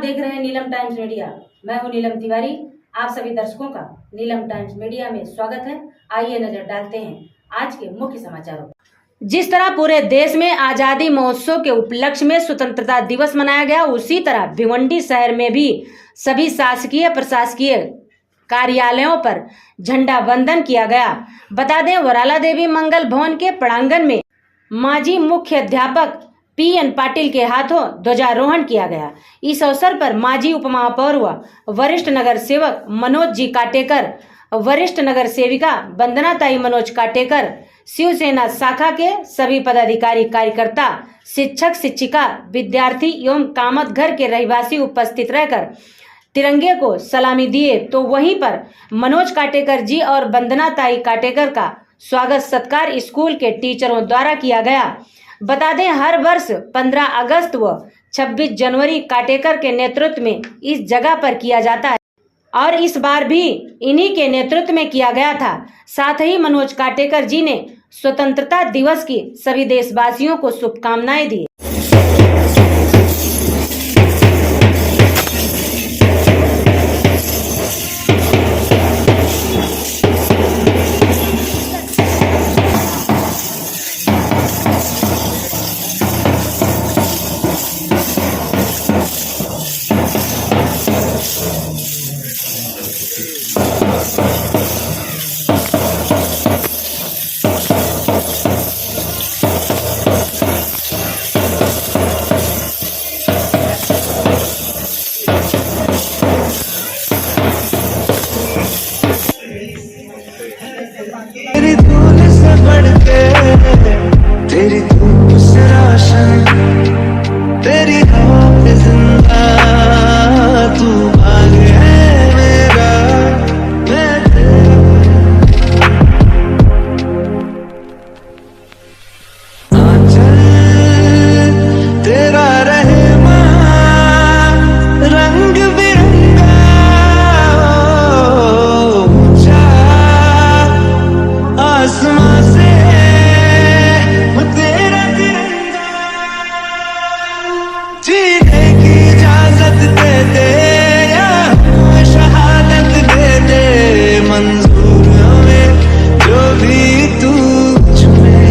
आप देख रहे हैं नीलम टाइम्स मीडिया। मैं हूं नीलम तिवारी। आप सभी दर्शकों का नीलम टाइम्स मीडिया में स्वागत है। आइए नजर डालते हैं आज के मुख्य समाचारों पर। जिस तरह पूरे देश में आजादी महोत्सव के उपलक्ष्य में स्वतंत्रता दिवस मनाया गया, उसी तरह भिवंडी शहर में भी सभी शासकीय प्रशासकीय कार्यालयों पर झंडा वंदन किया गया। बता दें, वराला देवी मंगल भवन के प्रांगण में माजी मुख्य अध्यापक PN पाटिल के हाथों ध्वजारोहण किया गया। इस अवसर पर माजी उपमहापौर व वरिष्ठ नगर सेवक मनोज जी काटेकर, वरिष्ठ नगर सेविका वंदनाताई मनोज काटेकर, शिवसेना शाखा के सभी पदाधिकारी कार्यकर्ता, शिक्षक शिक्षिका, विद्यार्थी एवं कामत घर के रहवासी उपस्थित रहकर तिरंगे को सलामी दिए। तो वहीं पर मनोज काटेकर जी और वंदनाताई काटेकर का स्वागत सत्कार स्कूल के टीचरों द्वारा किया गया। बता दें, हर वर्ष 15 अगस्त व 26 जनवरी काटेकर के नेतृत्व में इस जगह पर किया जाता है और इस बार भी इन्हीं के नेतृत्व में किया गया था। साथ ही मनोज काटेकर जी ने स्वतंत्रता दिवस की सभी देशवासियों को शुभकामनाएं दी। तेरी धूल से बढ़के तेरी धूप से रोशन, तेरी हवा पे जिंदा तू भाग है मेरा, मैं आंचल तेरा रहमा रंग बिरंगा, आसमां से वो तेरा तिरंगा, जीने की इजाजत दे दे या शहादत दे दे, मंजूर हमें जो भी तू चुने।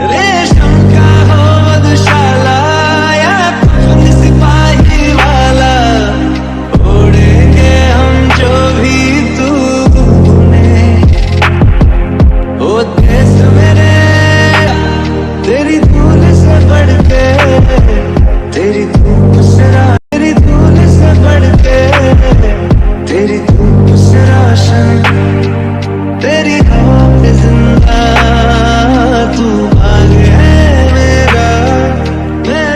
रेशम का हो मधुशाला या कफन सिपाही वाला, ओढ़ेंगे हम जो भी तू ओ देश मेरे, तेरी धूल से बढ़के तेरी धूप से तेरी धूल से बढ़के तेरी धूप से रोशन, तेरी हवा पे जिंदा तू भाग है मेरा, मैं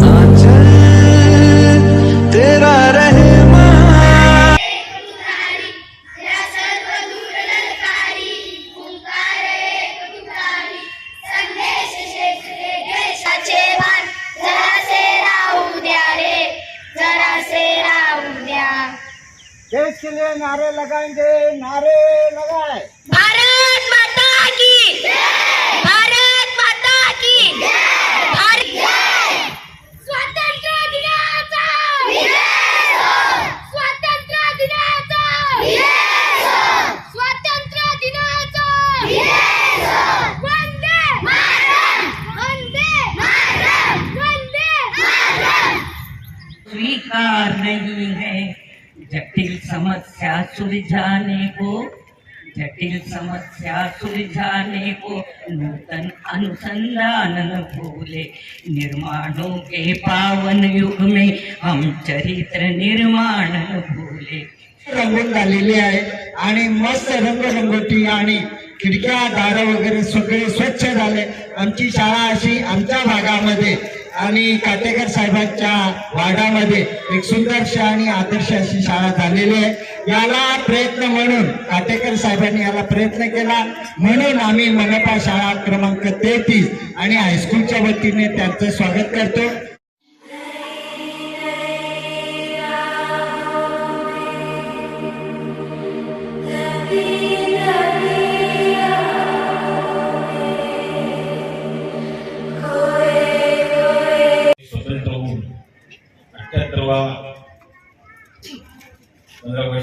आंचल तेरा रहमा देश के लिए नारे लगाएंगे, नारे लगाए। भारत माता की जय, भारत माता की जय, भारत जय। स्वतंत्र दिनाचा विजय हो, स्वतंत्र दिनाचा विजय हो, स्वतंत्र दिनाचा विजय हो। वंदे मातरम, वंदे मातरम, वंदे मातरम। स्वीकार नहीं है जटिल समस्या सुलझाने को, जटिल समस्या सुलझाने को नूतन अनुसंधान न भूले। निर्माणों के पावन युग में हम चरित्र निर्माण न भूले। रंगून झालेली आहे आणि मस्त रंगरंगोटी आणि खिडक्या दार वगैरे सगळे स्वच्छ झाले। आमची शाळा अशी आमच्या भागामध्ये आणि काटेकर साहेबांच्या वाड्यामध्ये एक सुंदरशी आणि आदर्श अशी शाळा झालेली आहे। याला प्रयत्न म्हणून काटेकर साहेबांनी याला प्रयत्न केला म्हणून आम्ही मनपा शाळा क्रमांक 33 आणि हायस्कूलच्या वतीने त्यांचं स्वागत करतो।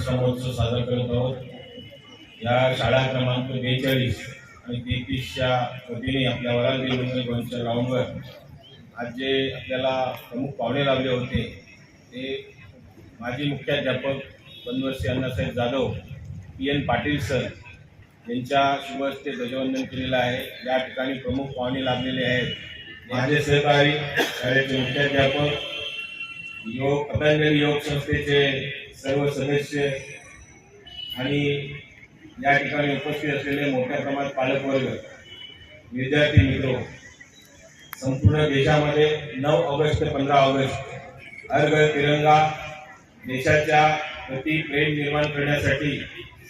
वर्षाचा महोत्सव साजरा करत आहोत. या शाळा क्रमांक 42 आणि 33च्या वतीने आपल्या वराल देवच्या ग्राउंडवर आज जे आपल्याला प्रमुख पाहुणे लाभले होते ते माजी मुख्याध्यापक वनवर्षी अण्णासाहेब जाधव PN पाटील सर यांच्या शुभ हस्ते ध्वजवंदन केलेलं आहे. या ठिकाणी प्रमुख पाहुणे लाभलेले आहेत. माझे सहकारी शाळेचे मुख्याध्यापक, पतंजली योग संस्थेचे सर्व सदस्य आणि या ठिकाणी उपस्थित असलेले मोठ्या प्रमाणात पालकवर्ग, विद्यार्थी मित्र, संपूर्ण देशामध्ये 9 ऑगस्ट ते 15 ऑगस्ट हर घर तिरंगा देशाच्या प्रति प्रेम निर्माण करण्यासाठी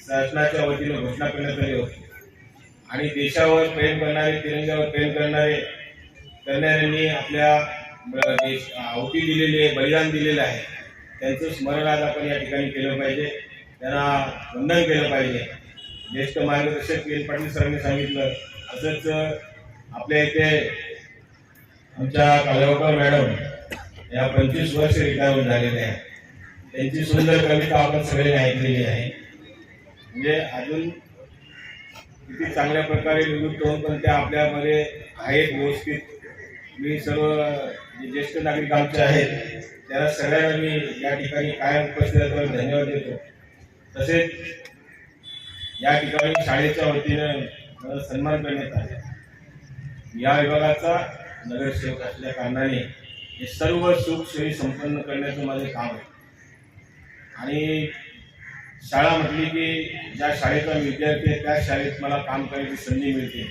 शासनाच्या वतीने घोषणा करण्यात आली होती. आणि देशावर प्रेम करणारे, तिरंग्यावर प्रेम करणाऱ्यांनी आपल्या आहुती दिलेली आहे, बलिदान दिलेलं आहे. त्यांचं स्मरण आज आपण या ठिकाणी केलं पाहिजे, त्यांना वंदन केलं पाहिजे. ज्येष्ठ मार्गदर्शक PN पाटील सरांनी सांगितलं असंच आपल्या इथे आमच्या कालेवकर मॅडम या 25 वर्ष रिटायरमेंट झालेल्या आहेत. त्यांची सुंदर कविता आपण सगळ्यांनी ऐकलेली आहे. म्हणजे अजून किती चांगल्या प्रकारे निवृत्त होऊन पण त्या आपल्यामध्ये आहेत व्यवस्थित. मी सर्व जे ज्येष्ठ नागरिक आमचे आहेत त्याला सगळ्यांना मी या ठिकाणी कायम उपस्थित असल्याबद्दल धन्यवाद देतो. तसेच या ठिकाणी शाळेच्या वतीनं मला सन्मान करण्यात आला. या विभागाचा नगरसेवक असल्या कारणाने हे सर्व सुख सोयी संपन्न करण्याचं माझं काम आहे. आणि शाळा म्हटली की ज्या शाळेचा विद्यार्थी आहे त्या शाळेत मला काम करायची संधी मिळते.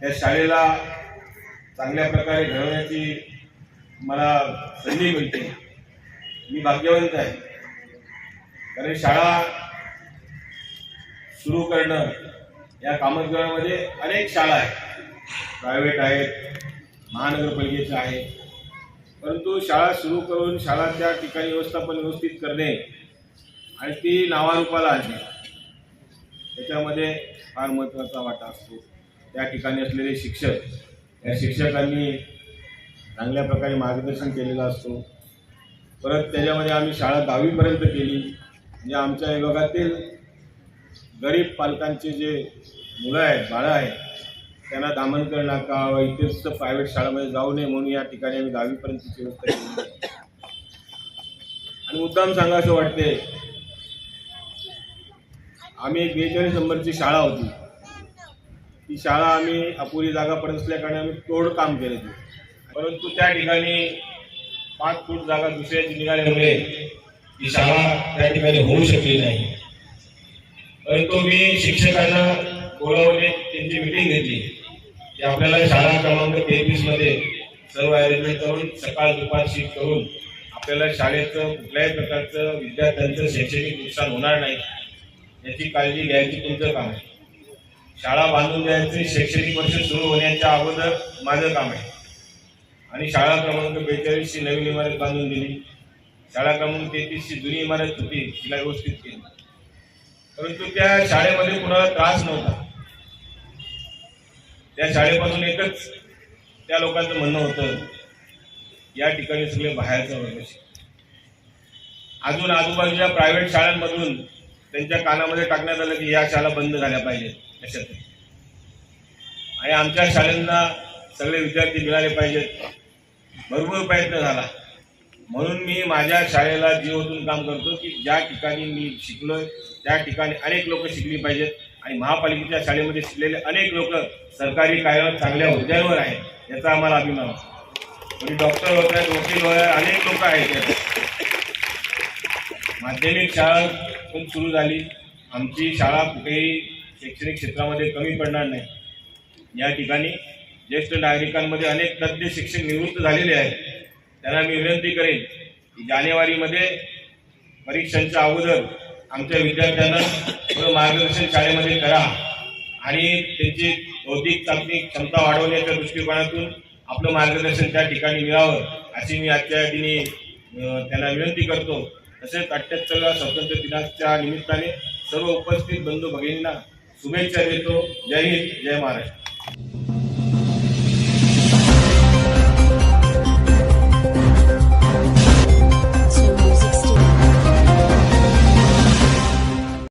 त्या शाळेला चांगल्या प्रकारे घडवण्याची मला संधी मिळते. मी भाग्यवंत आहे. कारण शाळा सुरू करणं या कामगारामध्ये अनेक शाळा आहेत, प्रायव्हेट आहेत, महानगरपालिकेच्या आहेत. परंतु शाळा सुरू करून शाळा त्या ठिकाणी व्यवस्थापन व्यवस्थित करणे आणि ती नावारूपाला आणणे त्याच्यामध्ये फार महत्त्वाचा वाटा असतो. त्या ठिकाणी असलेले शिक्षक, त्या शिक्षकांनी चांगल्या प्रकारे मार्गदर्शन केलेलं असतो. परत त्याच्यामध्ये आम्ही शाळा 10वीपर्यंत केली. म्हणजे आमच्या विभागातील गरीब पालकांचे जे मुलं आहेत, बाळं आहेत, त्यांना दामनकर नाका व इतर प्रायव्हेट शाळेमध्ये जाऊ नये म्हणून या ठिकाणी आम्ही 10वीपर्यंतची व्यवस्था केली. आणि मुद्दाम सांगा असं वाटते, आम्ही 42 नंबरची शाळा होती. ती शाळा आम्ही अपुरी जागा पडत असल्या कारणे आम्ही तोड काम केले होते. परंतु त्या ठिकाणी 5 फूट जागा दुसऱ्याची निघाल्यामुळे ती शाळा त्या ठिकाणी होऊ शकली नाही. परंतु मी शिक्षकांना बोलावले, त्यांची मिटिंग घेतली की आपल्याला शाळा क्रमांक 33मध्ये सर्व अरेंजमेंट करून सकाळ दुपार शिफ्ट करून आपल्याला शाळेचं कुठल्याही प्रकारचं विद्यार्थ्यांचं शैक्षणिक नुकसान होणार नाही याची काळजी घ्यायची तुमचं काम आहे. शाळा बांधून द्यायचे शैक्षणिक वर्ष सुरू होण्याच्या अगोदर माझं काम आहे. आणि शाळा क्रमांक 42ची नवीन इमारत बांधून दिली. शाळा क्रमांक 33ची जुनी इमारत होती तिला व्यवस्थित केली. परंतु त्या शाळेमध्ये कुणाला त्रास नव्हता. त्या शाळेपासून एकच त्या लोकांचं म्हणणं होतं, या ठिकाणी सगळे बाहेरचा वर्ग शिकतात. अजून आजूबाजूच्या प्रायव्हेट शाळांमधून त्यांच्या कानामध्ये टाकण्यात आलं की या शाळा बंद झाल्या पाहिजेत अशात. आणि आमच्या शाळांना सगळे विद्यार्थी मिळाले पाहिजेत. भरपूर प्रयत्न झाला. म्हणून मी माझ्या शाळेला जीवातून काम करतो की ज्या ठिकाणी मी शिकलो त्या ठिकाणी अनेक लोक शिकली पाहिजेत. आणि महापालिकेच्या शाळेमध्ये शिकलेले अनेक लोक सरकारी कार्यालयात चांगल्या हुद्द्यांवर आहेत याचा आम्हाला अभिमान आहे. कोणी डॉक्टर होत आहेत, वकील होत आहेत, अनेक लोक आहेत. माध्यमिक शाळा पण सुरू झाली. आमची शाळा कुठेही शैक्षणिक क्षेत्रामध्ये कमी पडणार नाही. या ठिकाणी ज्येष्ठ नागरिकांमध्ये अनेक तज्ज्ञ शिक्षक निवृत्त झालेले आहेत. त्यांना मी विनंती करेन की जानेवारीमध्ये परीक्षांच्या अगोदर आमच्या विद्यार्थ्यांना थोडं मार्गदर्शन शाळेमध्ये करा आणि त्यांची बौद्धिक तांत्रिक क्षमता वाढवण्याच्या दृष्टिकोनातून आपलं मार्गदर्शन त्या ठिकाणी मिळावं अशी मी आजच्या दिनी त्यांना विनंती करतो. तसेच 78व्या स्वातंत्र्य दिनाच्या निमित्ताने सर्व उपस्थित बंधू भगिनींना शुभेच्छा देतो. जय हिंद, जय महाराष्ट्र.